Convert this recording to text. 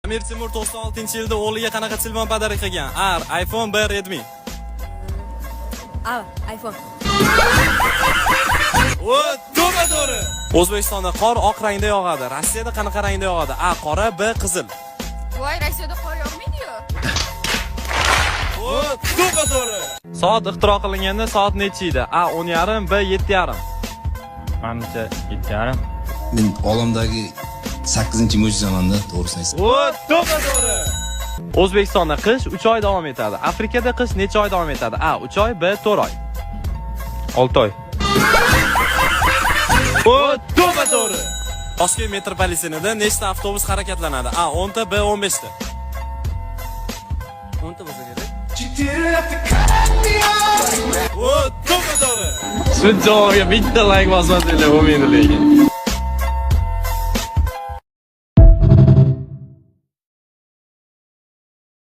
Amir Temur 96-yilda o'g'liga qanaqa telefon padarak qilgan? A. iPhone, B. Redmi. A. iPhone. O, to'g'ri. O'zbekistonda qor oq rangda yog'adi. Rossiyada qanaqa rangda yog'adi? A. Qora, B. Qizil. Voy, Rossiyada qor yog'maydi-yu. O, to'g'ri. Soat ixtiro qilinganda soat necha edi? A. 10:30, B. 7:30. Menimcha 7:30. Men olamdagi 8-mo'jiza zamonda to'g'risini aytsam. O, to'g'ri. O'zbekistonda qish 3 oy davom etadi. Afrikada qish necha oy davom etadi? A. 3 oy, B. 4 oy. 6 oy. O, to'g'ri. Toshkent metropolitenida nechta avtobus harakatlanadi? A. 10 ta, B. 15 ta. 10 ta bo'lsa kerak. O, to'g'ri. Shu javobga bitta like bosmasanglar bo'lmaydi lekin.